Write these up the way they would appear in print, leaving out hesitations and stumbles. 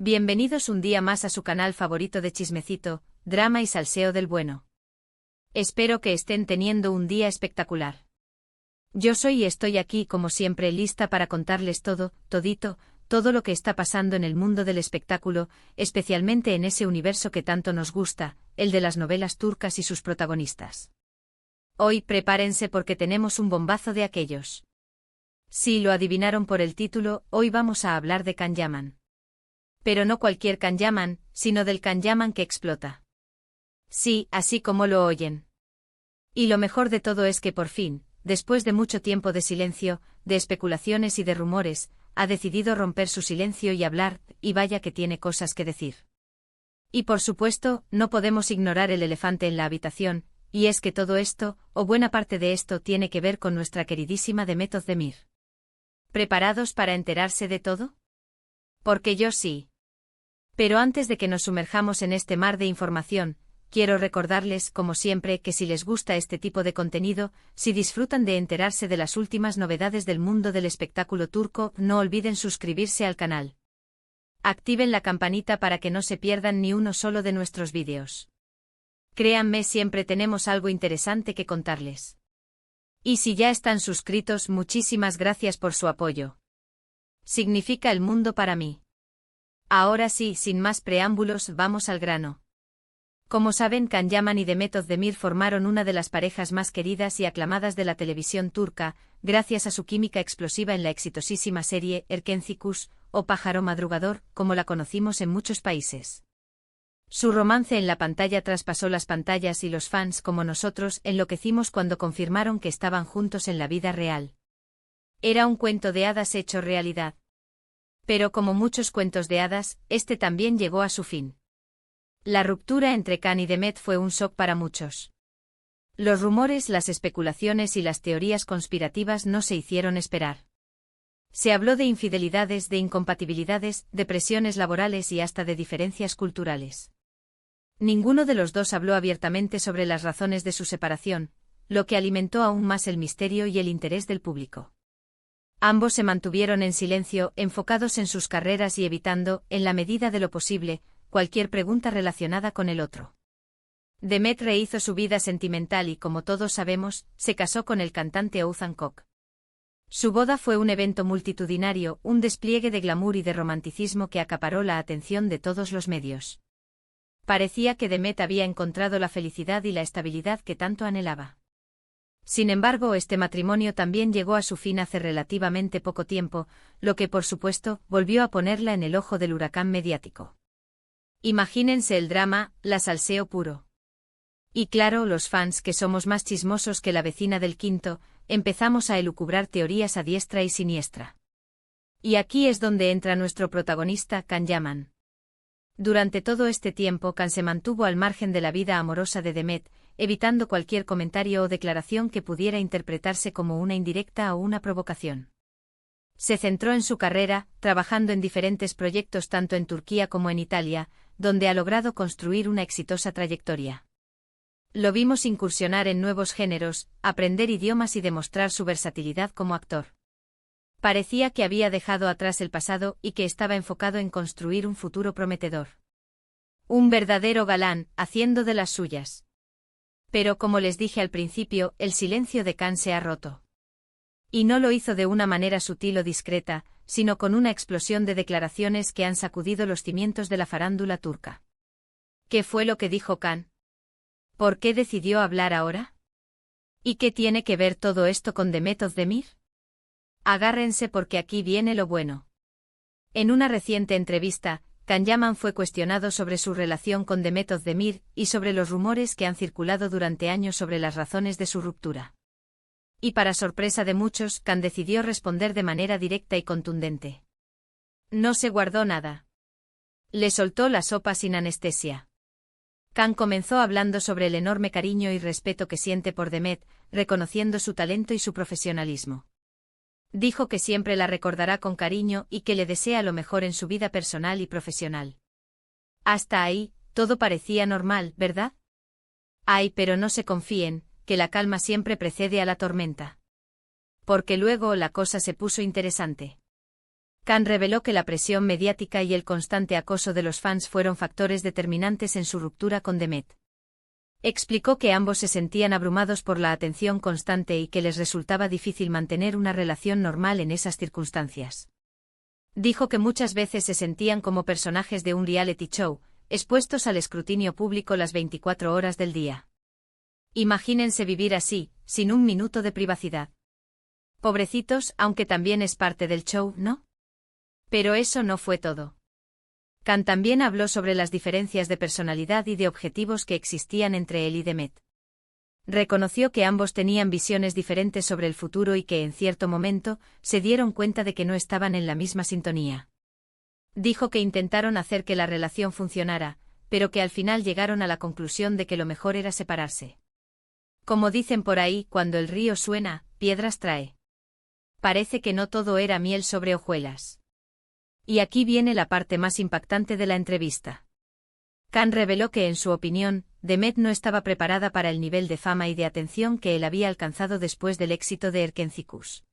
Bienvenidos un día más a su canal favorito de chismecito, drama y salseo del bueno. Espero que estén teniendo un día espectacular. Yo soy y estoy aquí como siempre lista para contarles todo lo que está pasando en el mundo del espectáculo, especialmente en ese universo que tanto nos gusta, el de las novelas turcas y sus protagonistas. Hoy prepárense porque tenemos un bombazo de aquellos. Si lo adivinaron por el título, hoy vamos a hablar de Can Yaman. Pero no cualquier Can Yaman, sino del Can Yaman que explota. Sí, así como lo oyen. Y lo mejor de todo es que por fin, después de mucho tiempo de silencio, de especulaciones y de rumores, ha decidido romper su silencio y hablar, y vaya que tiene cosas que decir. Y por supuesto, no podemos ignorar el elefante en la habitación, y es que todo esto, o buena parte de esto tiene que ver con nuestra queridísima Demet Özdemir. ¿Preparados para enterarse de todo? Porque yo sí. Pero antes de que nos sumerjamos en este mar de información, quiero recordarles, como siempre, que si les gusta este tipo de contenido, si disfrutan de enterarse de las últimas novedades del mundo del espectáculo turco, no olviden suscribirse al canal. Activen la campanita para que no se pierdan ni uno solo de nuestros vídeos. Créanme, siempre tenemos algo interesante que contarles. Y si ya están suscritos, muchísimas gracias por su apoyo. Significa el mundo para mí. Ahora sí, sin más preámbulos, vamos al grano. Como saben, Can Yaman y Demet Özdemir formaron una de las parejas más queridas y aclamadas de la televisión turca, gracias a su química explosiva en la exitosísima serie Erkenci Kuş, o Pájaro Madrugador, como la conocimos en muchos países. Su romance en la pantalla traspasó las pantallas y los fans como nosotros enloquecimos cuando confirmaron que estaban juntos en la vida real. Era un cuento de hadas hecho realidad. Pero como muchos cuentos de hadas, este también llegó a su fin. La ruptura entre Can y Demet fue un shock para muchos. Los rumores, las especulaciones y las teorías conspirativas no se hicieron esperar. Se habló de infidelidades, de incompatibilidades, de presiones laborales y hasta de diferencias culturales. Ninguno de los dos habló abiertamente sobre las razones de su separación, lo que alimentó aún más el misterio y el interés del público. Ambos se mantuvieron en silencio, enfocados en sus carreras y evitando, en la medida de lo posible, cualquier pregunta relacionada con el otro. Demet rehizo su vida sentimental y, como todos sabemos, se casó con el cantante Oğuzhan Koç. Su boda fue un evento multitudinario, un despliegue de glamour y de romanticismo que acaparó la atención de todos los medios. Parecía que Demet había encontrado la felicidad y la estabilidad que tanto anhelaba. Sin embargo, este matrimonio también llegó a su fin hace relativamente poco tiempo, lo que por supuesto volvió a ponerla en el ojo del huracán mediático. Imagínense el drama, la salseo puro. Y claro, los fans, que somos más chismosos que la vecina del quinto, empezamos a elucubrar teorías a diestra y siniestra. Y aquí es donde entra nuestro protagonista, Can Yaman. Durante todo este tiempo, Can se mantuvo al margen de la vida amorosa de Demet, evitando cualquier comentario o declaración que pudiera interpretarse como una indirecta o una provocación. Se centró en su carrera, trabajando en diferentes proyectos tanto en Turquía como en Italia, donde ha logrado construir una exitosa trayectoria. Lo vimos incursionar en nuevos géneros, aprender idiomas y demostrar su versatilidad como actor. Parecía que había dejado atrás el pasado y que estaba enfocado en construir un futuro prometedor. Un verdadero galán, haciendo de las suyas. Pero como les dije al principio, el silencio de Can se ha roto. Y no lo hizo de una manera sutil o discreta, sino con una explosión de declaraciones que han sacudido los cimientos de la farándula turca. ¿Qué fue lo que dijo Can? ¿Por qué decidió hablar ahora? ¿Y qué tiene que ver todo esto con Demet Özdemir? Agárrense porque aquí viene lo bueno. En una reciente entrevista, Can Yaman fue cuestionado sobre su relación con Demet Özdemir y sobre los rumores que han circulado durante años sobre las razones de su ruptura. Y para sorpresa de muchos, Can decidió responder de manera directa y contundente. No se guardó nada. Le soltó la sopa sin anestesia. Can comenzó hablando sobre el enorme cariño y respeto que siente por Demet, reconociendo su talento y su profesionalismo. Dijo que siempre la recordará con cariño y que le desea lo mejor en su vida personal y profesional. Hasta ahí, todo parecía normal, ¿verdad? Ay, pero no se confíen, que la calma siempre precede a la tormenta. Porque luego la cosa se puso interesante. Khan reveló que la presión mediática y el constante acoso de los fans fueron factores determinantes en su ruptura con Demet. Explicó que ambos se sentían abrumados por la atención constante y que les resultaba difícil mantener una relación normal en esas circunstancias. Dijo que muchas veces se sentían como personajes de un reality show, expuestos al escrutinio público las 24 horas del día. Imagínense vivir así, sin un minuto de privacidad. Pobrecitos, aunque también es parte del show, ¿no? Pero eso no fue todo. Khan también habló sobre las diferencias de personalidad y de objetivos que existían entre él y Demet. Reconoció que ambos tenían visiones diferentes sobre el futuro y que en cierto momento se dieron cuenta de que no estaban en la misma sintonía. Dijo que intentaron hacer que la relación funcionara, pero que al final llegaron a la conclusión de que lo mejor era separarse. Como dicen por ahí, cuando el río suena, piedras trae. Parece que no todo era miel sobre hojuelas. Y aquí viene la parte más impactante de la entrevista. Khan reveló que en su opinión, Demet no estaba preparada para el nivel de fama y de atención que él había alcanzado después del éxito de Erkencikus.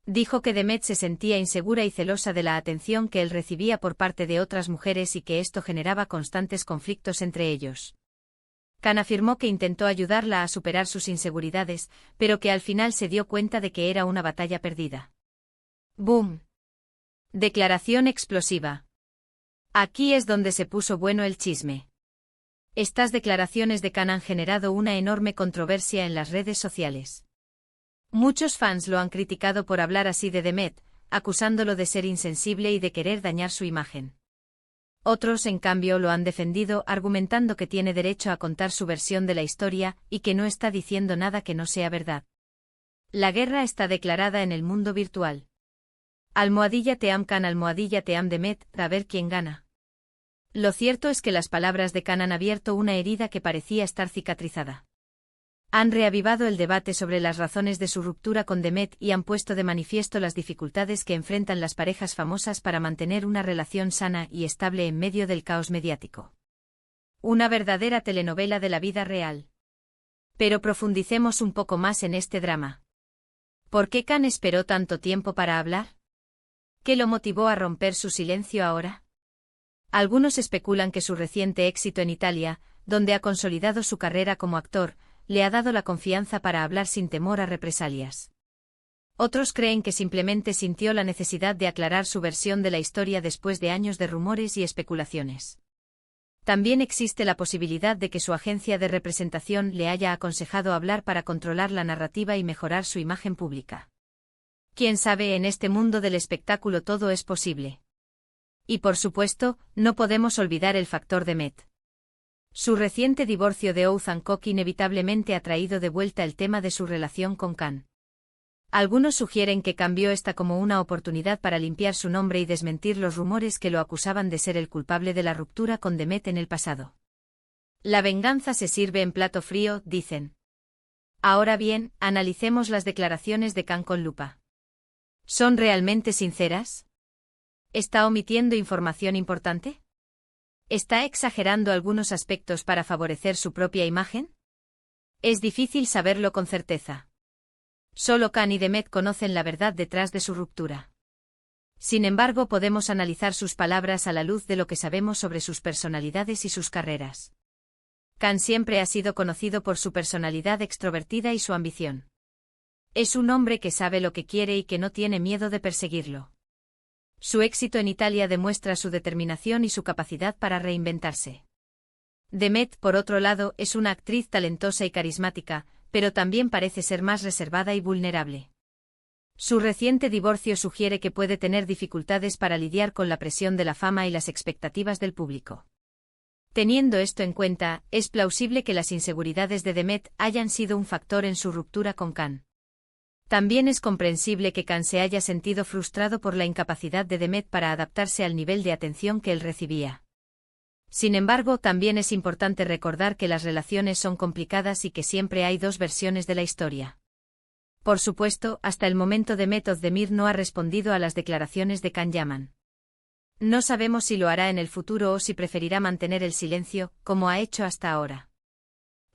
Dijo que Demet se sentía insegura y celosa de la atención que él recibía por parte de otras mujeres y que esto generaba constantes conflictos entre ellos. Khan afirmó que intentó ayudarla a superar sus inseguridades, pero que al final se dio cuenta de que era una batalla perdida. ¡Boom! Declaración explosiva. Aquí es donde se puso bueno el chisme. Estas declaraciones de Khan han generado una enorme controversia en las redes sociales. Muchos fans lo han criticado por hablar así de Demet, acusándolo de ser insensible y de querer dañar su imagen. Otros, en cambio, lo han defendido argumentando que tiene derecho a contar su versión de la historia y que no está diciendo nada que no sea verdad. La guerra está declarada en el mundo virtual. _Team Khan _Team Demet, a ver quién gana. Lo cierto es que las palabras de Khan han abierto una herida que parecía estar cicatrizada. Han reavivado el debate sobre las razones de su ruptura con Demet y han puesto de manifiesto las dificultades que enfrentan las parejas famosas para mantener una relación sana y estable en medio del caos mediático. Una verdadera telenovela de la vida real. Pero profundicemos un poco más en este drama. ¿Por qué Khan esperó tanto tiempo para hablar? ¿Qué lo motivó a romper su silencio ahora? Algunos especulan que su reciente éxito en Italia, donde ha consolidado su carrera como actor, le ha dado la confianza para hablar sin temor a represalias. Otros creen que simplemente sintió la necesidad de aclarar su versión de la historia después de años de rumores y especulaciones. También existe la posibilidad de que su agencia de representación le haya aconsejado hablar para controlar la narrativa y mejorar su imagen pública. Quién sabe, en este mundo del espectáculo todo es posible. Y por supuesto, no podemos olvidar el factor Demet. Su reciente divorcio de Ouz Hancock inevitablemente ha traído de vuelta el tema de su relación con Khan. Algunos sugieren que cambió esta como una oportunidad para limpiar su nombre y desmentir los rumores que lo acusaban de ser el culpable de la ruptura con Demet en el pasado. La venganza se sirve en plato frío, dicen. Ahora bien, analicemos las declaraciones de Khan con lupa. ¿Son realmente sinceras? ¿Está omitiendo información importante? ¿Está exagerando algunos aspectos para favorecer su propia imagen? Es difícil saberlo con certeza. Solo Khan y Demet conocen la verdad detrás de su ruptura. Sin embargo, podemos analizar sus palabras a la luz de lo que sabemos sobre sus personalidades y sus carreras. Khan siempre ha sido conocido por su personalidad extrovertida y su ambición. Es un hombre que sabe lo que quiere y que no tiene miedo de perseguirlo. Su éxito en Italia demuestra su determinación y su capacidad para reinventarse. Demet, por otro lado, es una actriz talentosa y carismática, pero también parece ser más reservada y vulnerable. Su reciente divorcio sugiere que puede tener dificultades para lidiar con la presión de la fama y las expectativas del público. Teniendo esto en cuenta, es plausible que las inseguridades de Demet hayan sido un factor en su ruptura con Khan. También es comprensible que Khan se haya sentido frustrado por la incapacidad de Demet para adaptarse al nivel de atención que él recibía. Sin embargo, también es importante recordar que las relaciones son complicadas y que siempre hay dos versiones de la historia. Por supuesto, hasta el momento Demet Özdemir no ha respondido a las declaraciones de Can Yaman. No sabemos si lo hará en el futuro o si preferirá mantener el silencio, como ha hecho hasta ahora.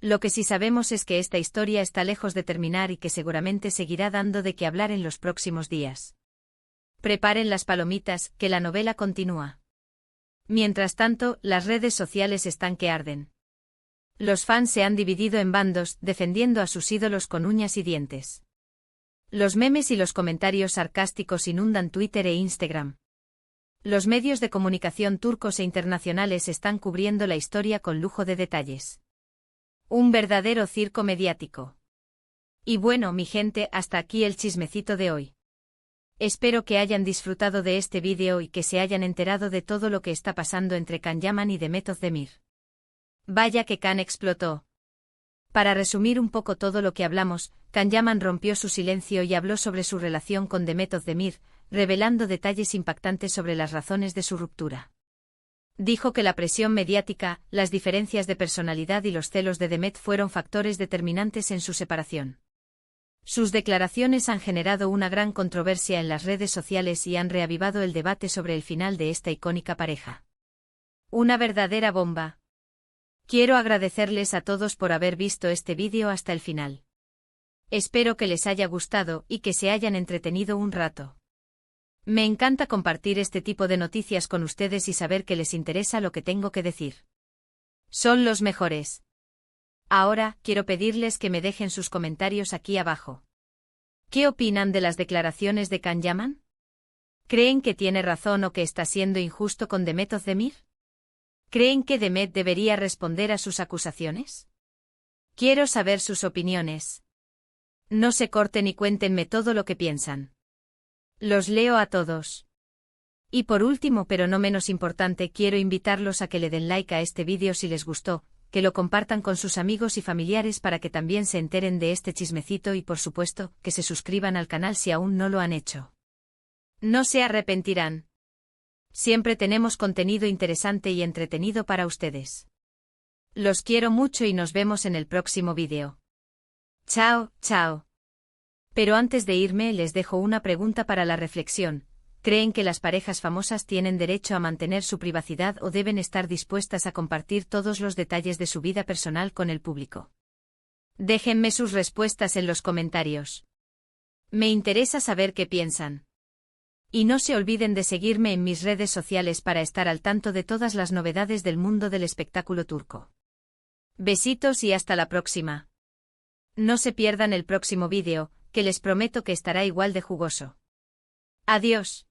Lo que sí sabemos es que esta historia está lejos de terminar y que seguramente seguirá dando de qué hablar en los próximos días. Preparen las palomitas, que la novela continúa. Mientras tanto, las redes sociales están que arden. Los fans se han dividido en bandos, defendiendo a sus ídolos con uñas y dientes. Los memes y los comentarios sarcásticos inundan Twitter e Instagram. Los medios de comunicación turcos e internacionales están cubriendo la historia con lujo de detalles. Un verdadero circo mediático. Y bueno, mi gente, hasta aquí el chismecito de hoy. Espero que hayan disfrutado de este vídeo y que se hayan enterado de todo lo que está pasando entre Can Yaman y Demet Özdemir. Vaya que Can explotó. Para resumir un poco todo lo que hablamos, Can Yaman rompió su silencio y habló sobre su relación con Demet Özdemir, revelando detalles impactantes sobre las razones de su ruptura. Dijo que la presión mediática, las diferencias de personalidad y los celos de Demet fueron factores determinantes en su separación. Sus declaraciones han generado una gran controversia en las redes sociales y han reavivado el debate sobre el final de esta icónica pareja. Una verdadera bomba. Quiero agradecerles a todos por haber visto este vídeo hasta el final. Espero que les haya gustado y que se hayan entretenido un rato. Me encanta compartir este tipo de noticias con ustedes y saber que les interesa lo que tengo que decir. Son los mejores. Ahora, quiero pedirles que me dejen sus comentarios aquí abajo. ¿Qué opinan de las declaraciones de Can Yaman? ¿Creen que tiene razón o que está siendo injusto con Demet Özdemir? ¿Creen que Demet debería responder a sus acusaciones? Quiero saber sus opiniones. No se corten y cuéntenme todo lo que piensan. Los leo a todos. Y por último, pero no menos importante, quiero invitarlos a que le den like a este vídeo si les gustó, que lo compartan con sus amigos y familiares para que también se enteren de este chismecito y por supuesto, que se suscriban al canal si aún no lo han hecho. No se arrepentirán. Siempre tenemos contenido interesante y entretenido para ustedes. Los quiero mucho y nos vemos en el próximo vídeo. Chao, chao. Pero antes de irme les dejo una pregunta para la reflexión. ¿Creen que las parejas famosas tienen derecho a mantener su privacidad o deben estar dispuestas a compartir todos los detalles de su vida personal con el público? Déjenme sus respuestas en los comentarios. Me interesa saber qué piensan. Y no se olviden de seguirme en mis redes sociales para estar al tanto de todas las novedades del mundo del espectáculo turco. Besitos y hasta la próxima. No se pierdan el próximo vídeo, que les prometo que estará igual de jugoso. Adiós.